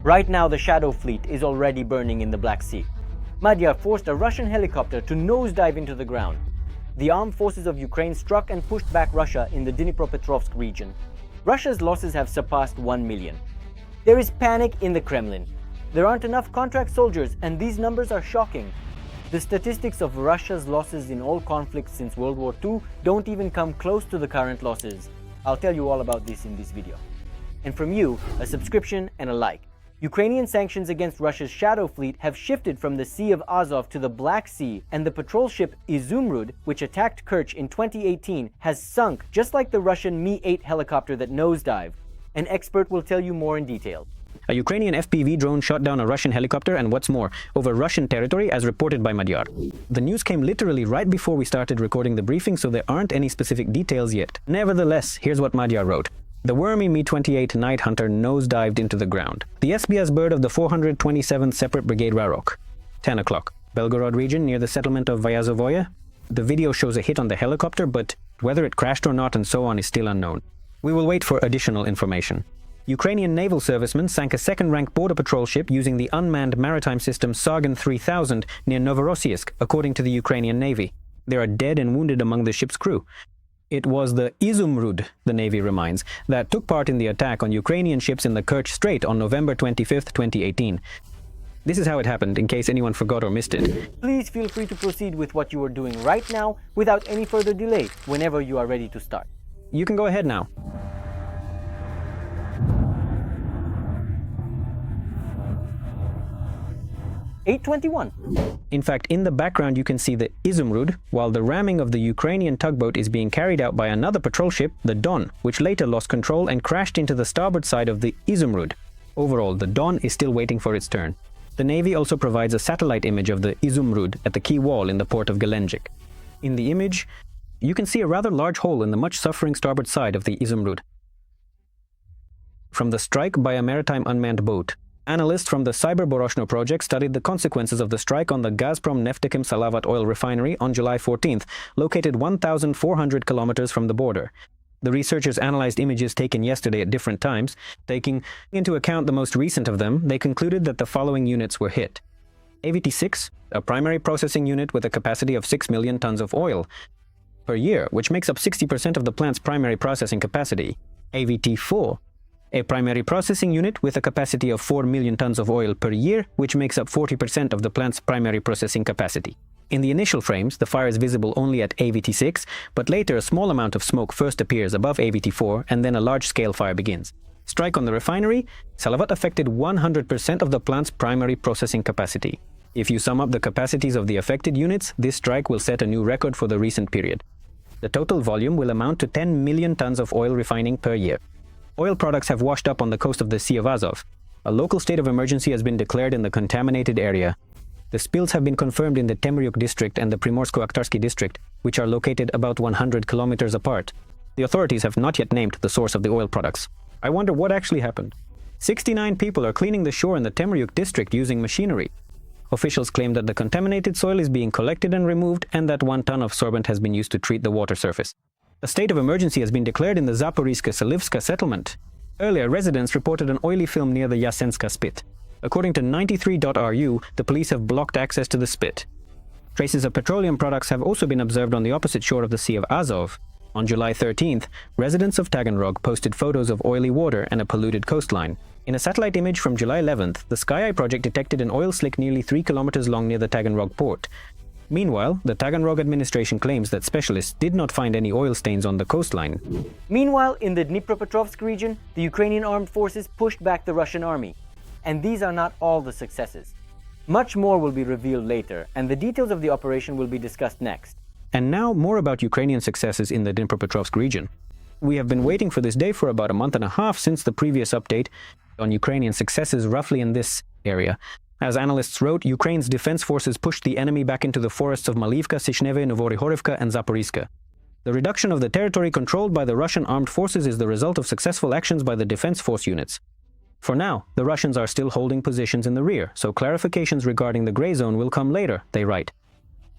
Right now, the Shadow Fleet is already burning in the Black Sea. Madyar forced a Russian helicopter to nosedive into the ground. The armed forces of Ukraine struck and pushed back Russia in the Dnipropetrovsk region. Russia's losses have surpassed 1 million. There is panic in the Kremlin. There aren't enough contract soldiers, and these numbers are shocking. The statistics of Russia's losses in all conflicts since World War II don't even come close to the current losses. I'll tell you all about this in this video. And from you, a subscription and a like. Ukrainian sanctions against Russia's Shadow Fleet have shifted from the Sea of Azov to the Black Sea, and the patrol ship Izumrud, which attacked Kerch in 2018, has sunk just like the Russian Mi-8 helicopter that nosedived. An expert will tell you more in detail. A Ukrainian FPV drone shot down a Russian helicopter and what's more, over Russian territory as reported by Madyar. The news came literally right before we started recording the briefing, so there aren't any specific details yet. Nevertheless, here's what Madyar wrote. The wormy Mi-28 Night Hunter nosedived into the ground. The SBS bird of the 427th Separate Brigade Rarok. 10 o'clock. Belgorod region near the settlement of Vyazovoye. The video shows a hit on the helicopter, but whether it crashed or not and so on is still unknown. We will wait for additional information. Ukrainian naval servicemen sank a second-rank border patrol ship using the unmanned maritime system Sargon 3000 near Novorossiysk, according to the Ukrainian Navy. There are dead and wounded among the ship's crew. It was the Izumrud, the Navy reminds, that took part in the attack on Ukrainian ships in the Kerch Strait on November 25, 2018. This is how it happened, in case anyone forgot or missed it. Please feel free to proceed with what you are doing right now without any further delay whenever you are ready to start. You can go ahead now. (8:21). In fact, in the background you can see the Izumrud, while the ramming of the Ukrainian tugboat is being carried out by another patrol ship, the Don, which later lost control and crashed into the starboard side of the Izumrud. Overall, the Don is still waiting for its turn. The Navy also provides a satellite image of the Izumrud at the quay wall in the port of Gelendzhik. In the image, you can see a rather large hole in the much-suffering starboard side of the Izumrud from the strike by a maritime unmanned boat. Analysts from the Cyber Boroshno project studied the consequences of the strike on the Gazprom Neftekhim Salavat oil refinery on July 14th, located 1,400 kilometers from the border. The researchers analyzed images taken yesterday at different times. Taking into account the most recent of them, they concluded that the following units were hit. AVT-6, a primary processing unit with a capacity of 6 million tons of oil per year, which makes up 60% of the plant's primary processing capacity. AVT-4, a primary processing unit with a capacity of 4 million tons of oil per year, which makes up 40% of the plant's primary processing capacity. In the initial frames, the fire is visible only at AVT-6, but later a small amount of smoke first appears above AVT-4 and then a large-scale fire begins. Strike on the refinery, Salavat affected 100% of the plant's primary processing capacity. If you sum up the capacities of the affected units, this strike will set a new record for the recent period. The total volume will amount to 10 million tons of oil refining per year. Oil products have washed up on the coast of the Sea of Azov. A local state of emergency has been declared in the contaminated area. The spills have been confirmed in the Temryuk district and the Primorsko-Akhtarsky district, which are located about 100 kilometers apart. The authorities have not yet named the source of the oil products. I wonder what actually happened. 69 people are cleaning the shore in the Temryuk district using machinery. Officials claim that the contaminated soil is being collected and removed and that 1 ton of sorbent has been used to treat the water surface. A state of emergency has been declared in the Zaporizhzhia-Selivska settlement. Earlier, residents reported an oily film near the Yasenska spit. According to 93.ru, the police have blocked access to the spit. Traces of petroleum products have also been observed on the opposite shore of the Sea of Azov. On July 13th, residents of Taganrog posted photos of oily water and a polluted coastline. In a satellite image from July 11th, the SkyEye project detected an oil slick nearly 3 kilometers long near the Taganrog port. Meanwhile, the Taganrog administration claims that specialists did not find any oil stains on the coastline. Meanwhile, in the Dnipropetrovsk region, the Ukrainian armed forces pushed back the Russian army. And these are not all the successes. Much more will be revealed later, and the details of the operation will be discussed next. And now, more about Ukrainian successes in the Dnipropetrovsk region. We have been waiting for this day for about a month and a half since the previous update on Ukrainian successes roughly in this area. As analysts wrote, Ukraine's defense forces pushed the enemy back into the forests of Malivka, Sishneve, Novorihorivka, and Zaporizhzhia. The reduction of the territory controlled by the Russian armed forces is the result of successful actions by the defense force units. For now, the Russians are still holding positions in the rear, so clarifications regarding the gray zone will come later, they write.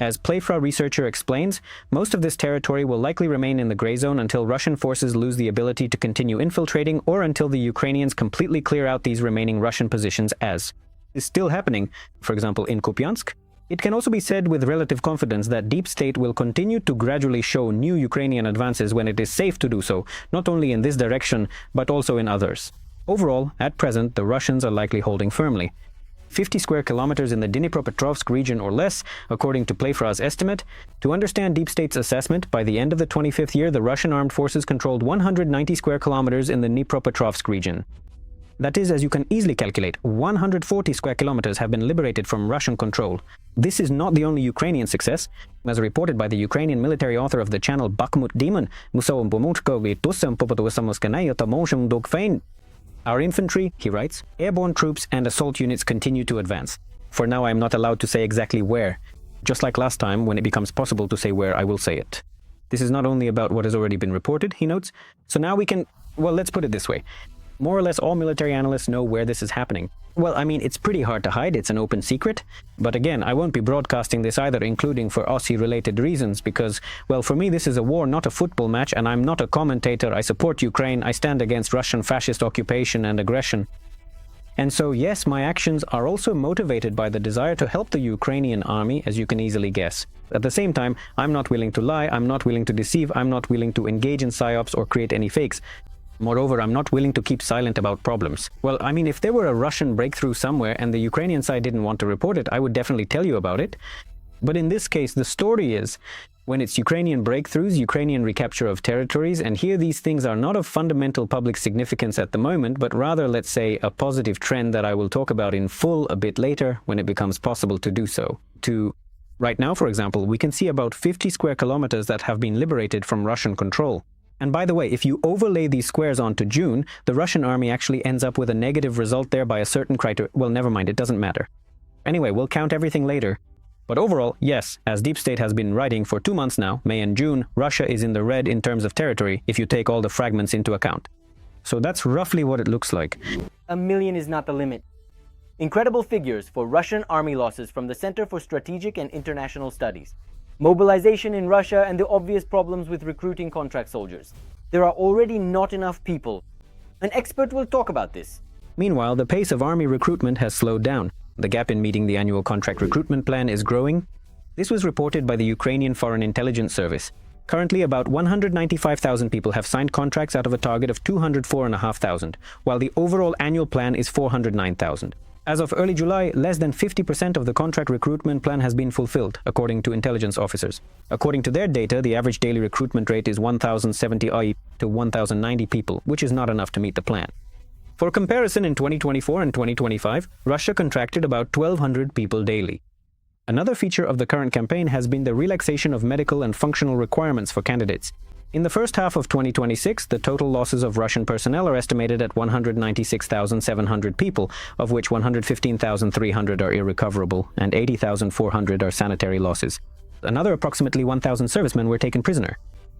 As Playfra researcher explains, most of this territory will likely remain in the gray zone until Russian forces lose the ability to continue infiltrating or until the Ukrainians completely clear out these remaining Russian positions, as is still happening, for example in Kupiansk. It can also be said with relative confidence that Deep State will continue to gradually show new Ukrainian advances when it is safe to do so, not only in this direction, but also in others. Overall, at present, the Russians are likely holding firmly. 50 square kilometers in the Dnipropetrovsk region or less, according to Playfra's estimate. To understand Deep State's assessment, by the end of the 25th year, the Russian armed forces controlled 190 square kilometers in the Dnipropetrovsk region. That is, as you can easily calculate, 140 square kilometers have been liberated from Russian control. This is not the only Ukrainian success. As reported by the Ukrainian military author of the channel Bakhmut Demon, our infantry, he writes, airborne troops and assault units continue to advance. For now, I am not allowed to say exactly where. Just like last time, when it becomes possible to say where, I will say it. This is not only about what has already been reported, he notes. So now we can, well, let's put it this way. More or less all military analysts know where this is happening. Well, I mean, it's pretty hard to hide, it's an open secret. But again, I won't be broadcasting this either, including for Aussie-related reasons, because, well, for me this is a war, not a football match, and I'm not a commentator. I support Ukraine, I stand against Russian fascist occupation and aggression. And so, yes, my actions are also motivated by the desire to help the Ukrainian army, as you can easily guess. At the same time, I'm not willing to lie, I'm not willing to deceive, I'm not willing to engage in psyops or create any fakes. Moreover, I'm not willing to keep silent about problems. Well, I mean, if there were a Russian breakthrough somewhere and the Ukrainian side didn't want to report it, I would definitely tell you about it. But in this case, the story is, when it's Ukrainian breakthroughs, Ukrainian recapture of territories, and here these things are not of fundamental public significance at the moment, but rather, let's say, a positive trend that I will talk about in full a bit later when it becomes possible to do so. Right now, for example, we can see about 50 square kilometers that have been liberated from Russian control. And by the way, if you overlay these squares onto June, the Russian army actually ends up with a negative result there by a certain criteria. Well, never mind, it doesn't matter. Anyway, we'll count everything later. But overall, yes, as Deep State has been writing for 2 months now, May and June, Russia is in the red in terms of territory if you take all the fragments into account. So that's roughly what it looks like. 1 million is not the limit. Incredible figures for Russian army losses from the Center for Strategic and International Studies. Mobilization in Russia and the obvious problems with recruiting contract soldiers. There are already not enough people. An expert will talk about this. Meanwhile, the pace of army recruitment has slowed down. The gap in meeting the annual contract recruitment plan is growing. This was reported by the Ukrainian Foreign Intelligence Service. Currently, about 195,000 people have signed contracts out of a target of 204,500, while the overall annual plan is 409,000. As of early July, less than 50% of the contract recruitment plan has been fulfilled, according to intelligence officers. According to their data, the average daily recruitment rate is 1,070 to 1,090 people, which is not enough to meet the plan. For comparison, in 2024 and 2025, Russia contracted about 1,200 people daily. Another feature of the current campaign has been the relaxation of medical and functional requirements for candidates. In the first half of 2026, the total losses of Russian personnel are estimated at 196,700 people, of which 115,300 are irrecoverable and 80,400 are sanitary losses. Another approximately 1,000 servicemen were taken prisoner.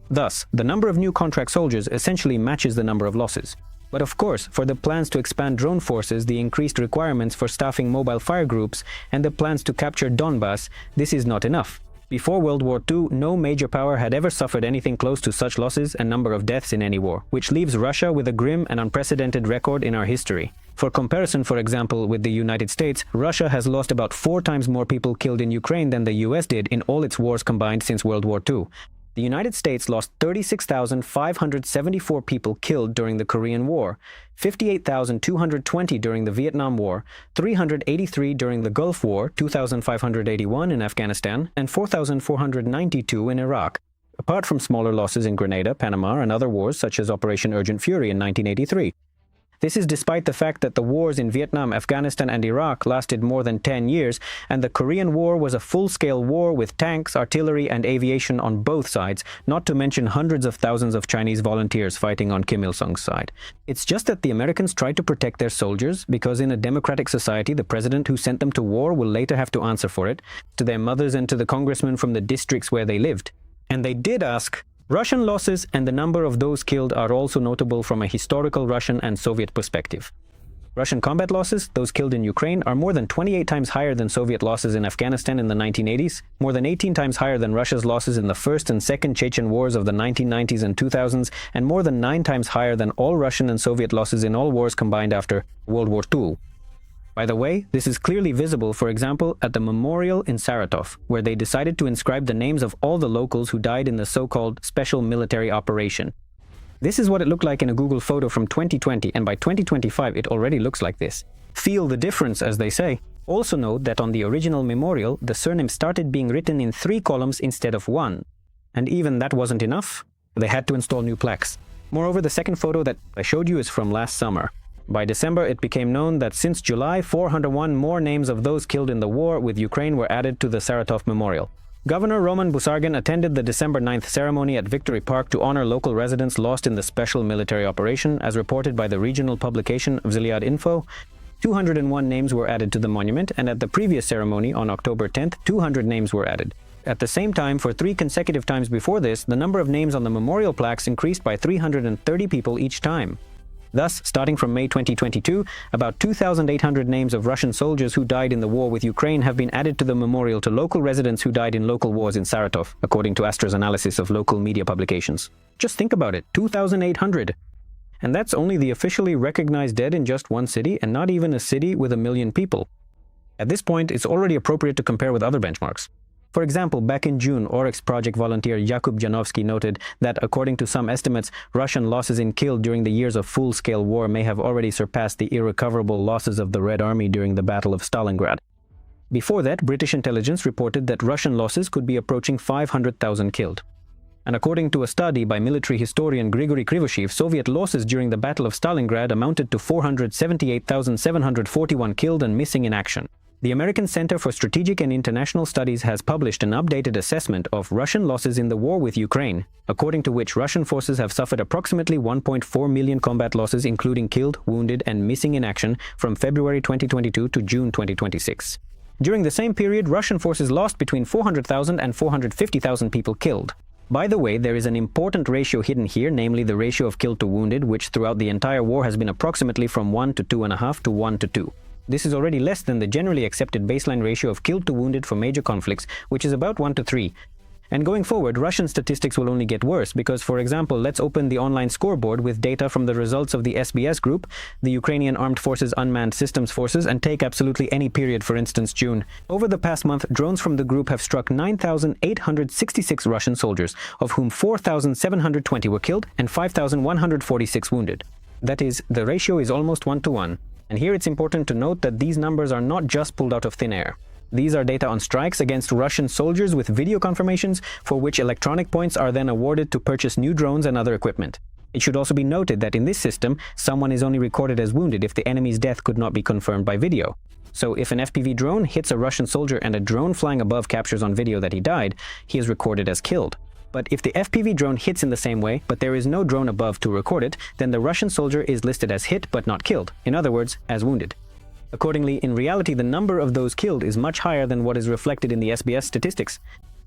Thus, the number of new contract soldiers essentially matches the number of losses. But of course, for the plans to expand drone forces, the increased requirements for staffing mobile fire groups, and the plans to capture Donbass, this is not enough. Before World War II, no major power had ever suffered anything close to such losses and number of deaths in any war, which leaves Russia with a grim and unprecedented record in our history. For comparison, for example, with the United States, Russia has lost about 4 times more people killed in Ukraine than the US did in all its wars combined since World War II. The United States lost 36,574 people killed during the Korean War, 58,220 during the Vietnam War, 383 during the Gulf War, 2,581 in Afghanistan, and 4,492 in Iraq, apart from smaller losses in Grenada, Panama, and other wars such as Operation Urgent Fury in 1983. This is despite the fact that the wars in Vietnam, Afghanistan, and Iraq lasted more than 10 years, and the Korean War was a full-scale war with tanks, artillery, and aviation on both sides, not to mention hundreds of thousands of Chinese volunteers fighting on Kim Il-sung's side. It's just that the Americans tried to protect their soldiers, because in a democratic society, the president who sent them to war will later have to answer for it, to their mothers and to the congressmen from the districts where they lived. And they did ask. Russian losses and the number of those killed are also notable from a historical Russian and Soviet perspective. Russian combat losses, those killed in Ukraine, are more than 28 times higher than Soviet losses in Afghanistan in the 1980s, more than 18 times higher than Russia's losses in the First and Second Chechen Wars of the 1990s and 2000s, and more than 9 times higher than all Russian and Soviet losses in all wars combined after World War II. By the way, this is clearly visible, for example, at the memorial in Saratov, where they decided to inscribe the names of all the locals who died in the so-called special military operation. This is what it looked like in a Google photo from 2020, and by 2025 it already looks like this. Feel the difference, as they say. Also note that on the original memorial, the surname started being written in 3 columns instead of 1. And even that wasn't enough. They had to install new plaques. Moreover, the second photo that I showed you is from last summer. By December, it became known that since July, 401 more names of those killed in the war with Ukraine were added to the Saratov memorial. Governor Roman Busargin attended the December 9th ceremony at Victory Park to honor local residents lost in the special military operation, as reported by the regional publication Vziliad Info. 201 names were added to the monument, and at the previous ceremony on October 10th, 200 names were added. At the same time, for 3 consecutive times before this, the number of names on the memorial plaques increased by 330 people each time. Thus, starting from May 2022, about 2,800 names of Russian soldiers who died in the war with Ukraine have been added to the memorial to local residents who died in local wars in Saratov, according to Astra's analysis of local media publications. Just think about it, 2,800! And that's only the officially recognized dead in just one city, and not even a city with 1 million people. At this point, it's already appropriate to compare with other benchmarks. For example, back in June, Oryx project volunteer Jakub Janovsky noted that, according to some estimates, Russian losses in killed during the years of full-scale war may have already surpassed the irrecoverable losses of the Red Army during the Battle of Stalingrad. Before that, British intelligence reported that Russian losses could be approaching 500,000 killed. And according to a study by military historian Grigory Krivoshev, Soviet losses during the Battle of Stalingrad amounted to 478,741 killed and missing in action. The American Center for Strategic and International Studies has published an updated assessment of Russian losses in the war with Ukraine, according to which Russian forces have suffered approximately 1.4 million combat losses, including killed, wounded, and missing in action, from February 2022 to June 2026. During the same period, Russian forces lost between 400,000 and 450,000 people killed. By the way, there is an important ratio hidden here, namely the ratio of killed to wounded, which throughout the entire war has been approximately from 1 to 2.5 to 1 to 2. This is already less than the generally accepted baseline ratio of killed to wounded for major conflicts, which is about 1 to 3. And going forward, Russian statistics will only get worse because, for example, let's open the online scoreboard with data from the results of the SBS group, the Ukrainian Armed Forces Unmanned Systems Forces, and take absolutely any period, for instance June. Over the past month, drones from the group have struck 9,866 Russian soldiers, of whom 4,720 were killed and 5,146 wounded. That is, the ratio is almost 1 to 1. And here it's important to note that these numbers are not just pulled out of thin air. These are data on strikes against Russian soldiers with video confirmations, for which electronic points are then awarded to purchase new drones and other equipment. It should also be noted that in this system, someone is only recorded as wounded if the enemy's death could not be confirmed by video. So if an FPV drone hits a Russian soldier and a drone flying above captures on video that he died, he is recorded as killed. But if the FPV drone hits in the same way, but there is no drone above to record it, then the Russian soldier is listed as hit but not killed, in other words, as wounded. Accordingly, in reality, the number of those killed is much higher than what is reflected in the SBS statistics.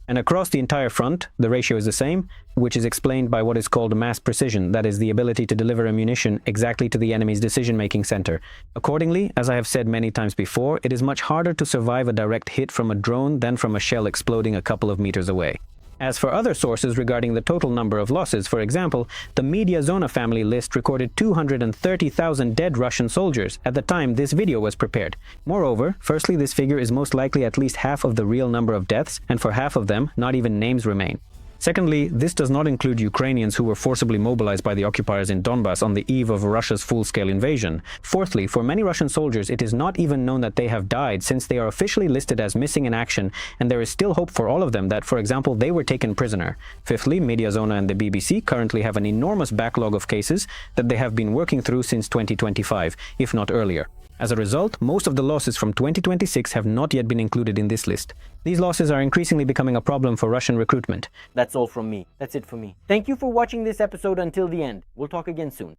And across the entire front, the ratio is the same, which is explained by what is called mass precision, that is, the ability to deliver ammunition exactly to the enemy's decision-making center. Accordingly, as I have said many times before, it is much harder to survive a direct hit from a drone than from a shell exploding a couple of meters away. As for other sources regarding the total number of losses, for example, the Media Zona family list recorded 230,000 dead Russian soldiers at the time this video was prepared. Moreover, firstly, this figure is most likely at least half of the real number of deaths, and for half of them, not even names remain. Secondly, this does not include Ukrainians who were forcibly mobilized by the occupiers in Donbas on the eve of Russia's full-scale invasion. Fourthly, for many Russian soldiers, it is not even known that they have died, since they are officially listed as missing in action, and there is still hope for all of them that, for example, they were taken prisoner. Fifthly, Media Zona and the BBC currently have an enormous backlog of cases that they have been working through since 2025, if not earlier. As a result, most of the losses from 2026 have not yet been included in this list. These losses are increasingly becoming a problem for Russian recruitment. That's all from me. That's it for me. Thank you for watching this episode until the end. We'll talk again soon.